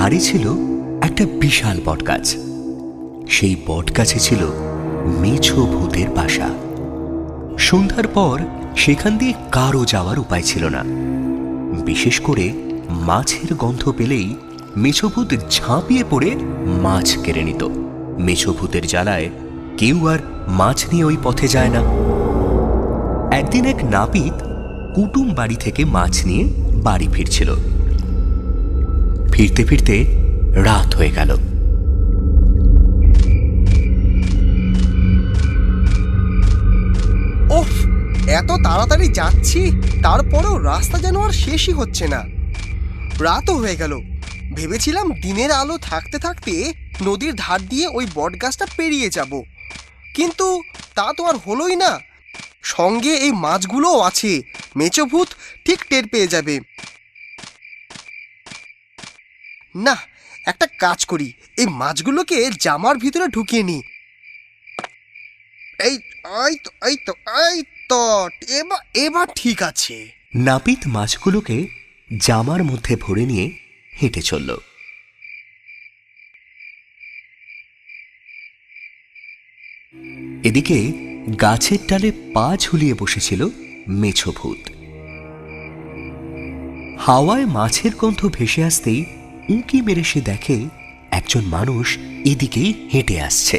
ধারে ছিল একটা বিশাল বটগাছ। সেই বটগাছে ছিল মেছো ভূতের বাসা। সন্ধ্যার পর সেখান দিয়ে কারো যাওয়ার উপায় ছিল না। বিশেষ করে মাছের গন্ধ পেলেই মেছো ভূত ঝাঁপিয়ে পড়ে মাছ কেড়ে নিত। মেছো ভূতের জ্বালায় কেউ আর মাছ নিয়ে ওই পথে যায় না। একদিন এক নাপিত কুটুম বাড়ি থেকে মাছ নিয়ে বাড়ি ফিরছিল। ফিরতে ফিরতে রাত হয়ে গেল। ওফ, এত তাড়াতাড়ি যাচ্ছি, তারপরেও রাস্তা যেন আর শেষই হচ্ছে না। রাতও হয়ে গেল। ভেবেছিলাম দিনের আলো থাকতে থাকতে নদীর ধার দিয়ে ওই বটগাছটা পেরিয়ে যাব, কিন্তু তা তো আর হলোই না। সঙ্গে এই মাছগুলোও আছে। মেছো ভূত ঠিক টের পেয়ে যাবে। না, একটা কাজ করি, এই মাছগুলোকে জামার ভিতরে ঢুকিয়ে নিই। এই এই তো এই তো এই তো এবার ঠিক আছে। নাপিত মাছগুলোকে জামার মধ্যে ভরে নিয়ে হেঁটে চলল। এদিকে গাছের ডালে পা ঝুলিয়ে বসেছিল মেছো ভূত। হাওয়ায় মাছের গন্ধ ভেসে আসতেই উঁকি মেরে সে দেখে একজন মানুষ এদিকেই হেঁটে আসছে।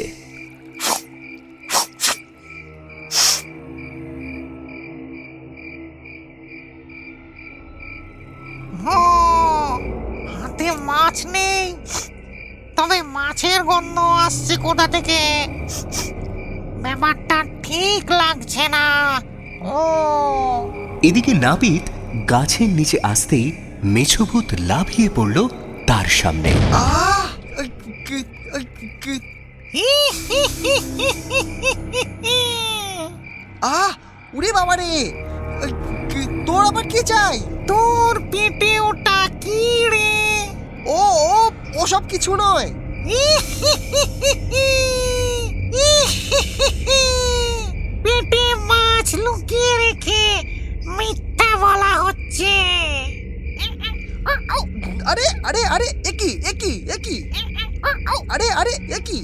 হাতে মাছ নেই, তবে মাছের গন্ধ আসছে কোথা থেকে? ব্যাপারটা ঠিক লাগছে না। এদিকে নাপিত গাছের নিচে আসতেই মেছো ভূত লাফিয়ে পড়ল তার সামনে। উড়ে বাবা রে, তোর আবার কি চাই? তোর পেটে ওটা কি রে? ও ওসব কিছু নয়। পেটে মাছ লুকিয়ে রেখে মিথ্যা বলা হচ্ছে। আরে আরে আরে একই একই একই আরে আরে একই।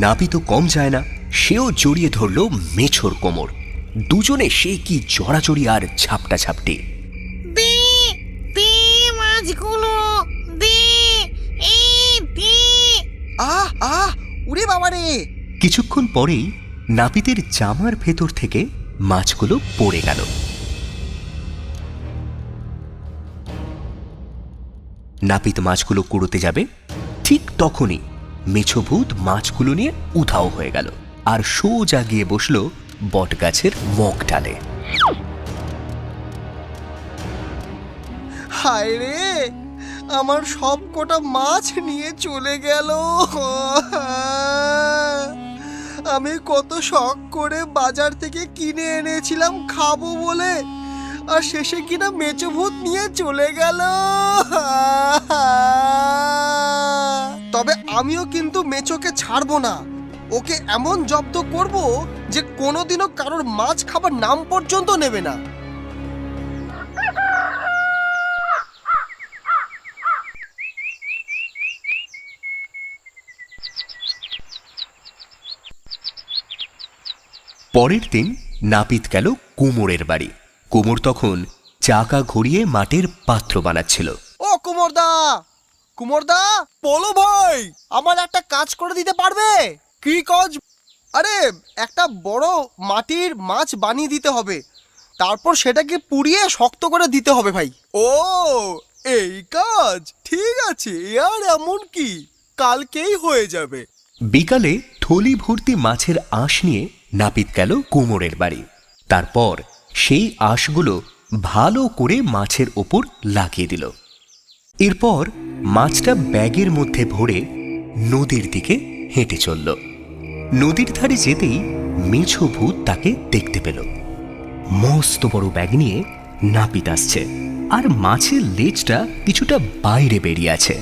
নাপিতও কম যায় না, সেও জড়িয়ে ধরল মেছোর কোমর। দুজনে সে কি জড়াজড়ি আর ঝাপটা ঝাপটি। দে দে মাছগুলো, দে দে। উড়ে বাবা রে। কিছুক্ষণ পরেই নাপিতের জামার ভেতর থেকে মাছগুলো পড়ে গেল। নাপিত মাছগুলো কুড়োতে যাবে, ঠিক তখনই মেছো ভূত মাছগুলো নিয়ে উধাও হয়ে গেল আর সোজা গিয়ে বসল বটগাছের মগ ডালে। হায় রে, আমার সব কটা মাছ নিয়ে চলে গেল। আমি কত শখ করে বাজার থেকে কিনে এনেছিলাম খাবো বলে, আর শেষে কিনা মেছো ভূত নিয়ে চলে গেল। তবে আমিও কিন্তু মেছোকে ছাড়বো না। ওকে এমন জব্দ করব যে কোনোদিনও কারোর মাছ খাবার নাম পর্যন্ত নেবে না। পরের দিন নাপিত গেল কুমোরের বাড়ি। কুমোর তখন চাকা ঘুরিয়ে মাটির পাত্র বানাচ্ছিল। ও কুমোরদা, কুমোরদা, বলো ভাই, আমার একটা কাজ করে দিতে পারবে? কি কাজ? আরে একটা বড় মাটির মাছ বানিয়ে দিতে হবে, তারপর সেটাকে পুড়িয়ে শক্ত করে দিতে হবে ভাই। ও এই কাজ, ঠিক আছে, আর এমন কি, কালকেই হয়ে যাবে। বিকালে থলি ভর্তি মাছের আঁশ নিয়ে নাপিত গেল কুমোরের বাড়ি। তারপর সেই আঁশগুলো ভালো করে মাছের ওপর লাগিয়ে দিল। এরপর মাছটা ব্যাগের মধ্যে ভরে নদীর দিকে হেঁটে চলল। নদীর ধারে যেতেই মেছো ভূত তাকে দেখতে পেল। মস্ত বড় ব্যাগ নিয়ে নাপিত আসছে, আর মাছের লেজটা কিছুটা বাইরে বেরিয়ে আছে।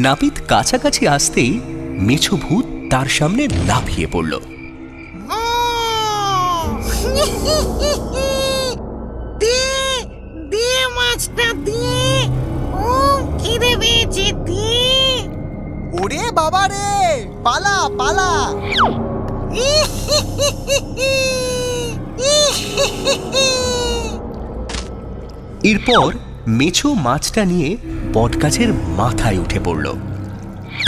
নাপিত কাছাকাছি আসতেই মেছো ভূত তার সামনে লাফিয়ে পড়ল। দে দে মাছটা দে, ও খিদে পেয়েছে, দে। ওরে বাবা রে, পালা পালা। এরপর মেছো মাছটা নিয়ে বটগাছের মাথায় উঠে পড়ল।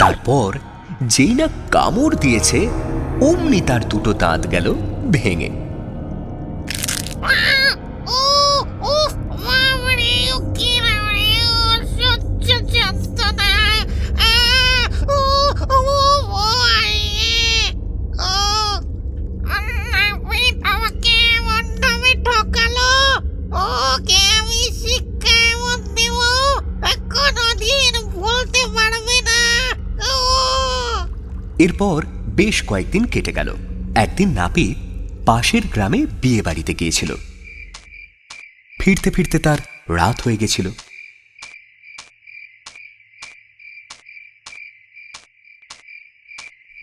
তারপর যেই না কামড় দিয়েছে অমনি তার দুটো দাঁত গেল ভেঙে। এরপর বেশ কয়েকদিন কেটে গেল। একদিন নাপিত পাশের গ্রামে বিয়ে বাড়িতে গিয়েছিল। ফিরতে ফিরতে তার রাত হয়ে গেছিল।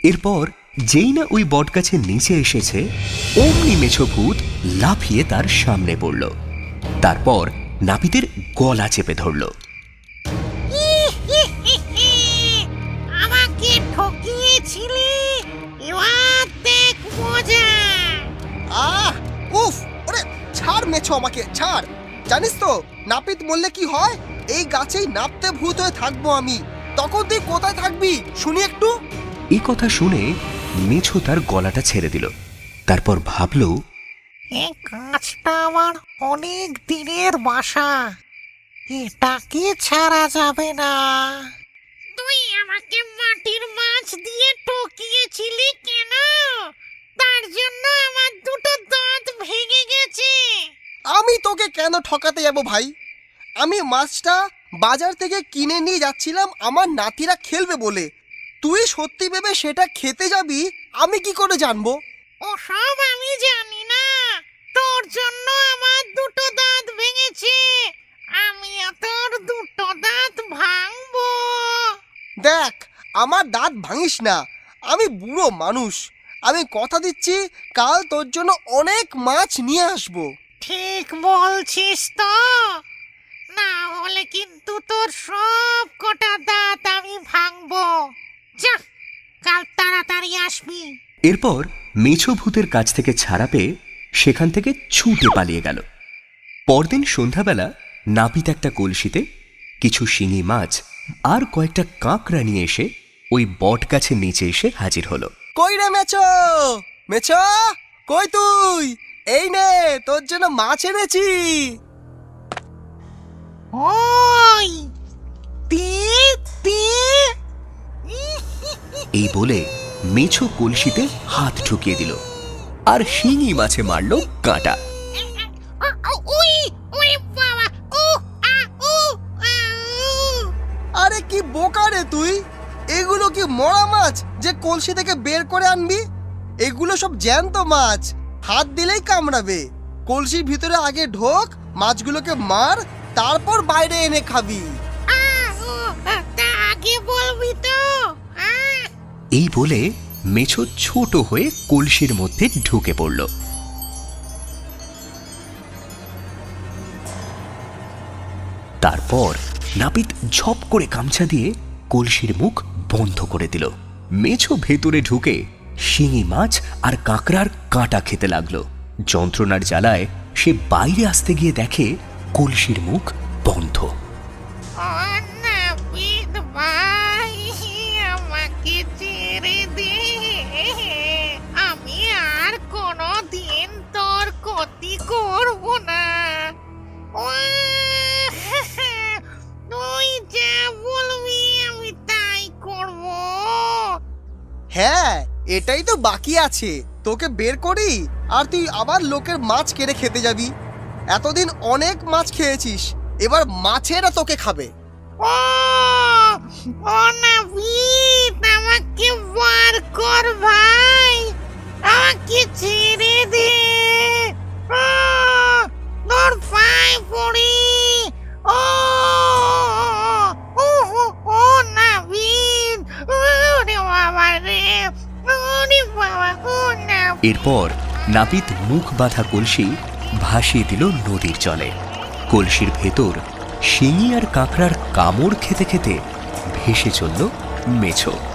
এরপর যেই না ওই বটগাছের নিচে এসেছে অমনি মেছো ভূত লাফিয়ে তার সামনে পড়ল। তারপর নাপিতের গলা চেপে ধরল। আমাকে ঠকিয়েছিলি, এবার দেখ মজা। উফ, ওরে ছাড় মেছো, আমাকে ছাড়। জানিস তো নাপিত বললে কি হয়? এই গাছেই নাপতে ভূত হয়ে থাকবো আমি। তখন তুই কোথায় থাকবি শুনি একটু। এই কথা শুনে মেছো তার গলাটা ছেড়ে দিল। তারপর ভাবল, এই গাছটা আমার অনেক দিনের বাসা, এটাকে ছাড়া যাবে না। তুই আমাকে মাটির মাছ দিয়ে ঠকিয়েছিলি কেন? তার জন্য আমার দুটো দাঁত ভেঙে গেছে। আমি তোকে কেন ঠকাতে যাব ভাই? আমি মাছটা বাজার থেকে কিনে নিয়ে যাচ্ছিলাম আমার নাতিরা খেলবে বলে। তুই সত্যি ভেবে সেটা খেতে যাবি, আমি কি করে জানবো? ওসব আমি জানি না, তোর জন্য আমার দুটো দাঁত ভেঙেছে, আমিও তোর দুটো দাঁত ভাঙবো। দেখ, আমার দাঁত ভাঙিস না, আমি বুড়ো মানুষ। আমি কথা দিচ্ছি কাল তোর জন্য অনেক মাছ নিয়ে আসবো। ঠিক বলছিস তো? না হলে কিন্তু তোর সব কটা দাঁত আমি ভাঙবো। যা, কাল তাড়াতাড়ি আসবি। এরপর মেছো ভূতের কাছ থেকে ছাড়া পেয়ে সেখান থেকে ছুটে পালিয়ে গেল। পরদিন সন্ধ্যাবেলা নাপিত একটা কলসিতে কিছু শিঙি মাছ আর কয়েকটা কাঁকড়া নিয়ে এসে ওই বট গাছের নিচে এসে হাজির হলো। কই রে মেছো, মেছো কই তুই? এই নে তোর জন্য মাছ এনেছি। ওই তে তে। এই বলে মেছো কলসিতে হাত ঢুকিয়ে দিল আর শিঙি মাছে মারল কাঁটা। ওই ওই বাবা, ও আ ও আ। আরে কি বোকা রে তুই! এগুলো কি মরা মাছ যে কলসি থেকে বের করে আনবি? এগুলো সব জ্যান্ত মাছ, হাত দিলেই কামড়াবে। কলসির ভিতরে আগে ঢোক, মাছগুলোকে মার, তারপর বাইরে এনে খাবি। তা আগে বলবি তো। এই বলে মেছো ছোট হয়ে কলসির মধ্যে ঢুকে পড়ল। তারপর নাপিত ঝপ করে গামছা দিয়ে কলসির মুখ বন্ধ করে দিল। মেছো ভেতরে ঢুকে শিঙি মাছ আর কাঁকড়ার কাঁটা খেতে লাগলো। যন্ত্রণার জ্বালায় সে বাইরে আসতে গিয়ে দেখে কলসির মুখ বন্ধ। নাপিত ভাই, আমাকে ছেড়ে দে, আমি আর কোনো দিন তোর ক্ষতি করব না। তুই যা বলবি আমি তাই করব। হ্যাঁ, এটাই তো বাকি আছে, তোকে বের করি আর তুই আবার লোকের মাছ কেড়ে খেতে যাবি। এতদিন অনেক মাছ খেয়েছিস, এবার মাছেরা তোকে খাবে। ও নাপিত, আমাকে বার কর ভাই, আমাকে ছেড়ে দে। তোর পায়ে পড়ি। ও ও নাপিত, ওরে বাবা রে, ওরে বাবা, ও নাপিত। এরপর নাপিত মুখ বাঁধা কলসি ভাসিয়ে দিল নদীর জলে। কলসির ভেতর শিঙি আর কাঁকড়ার কামড় খেতে খেতে ভেসে চলল মেছো।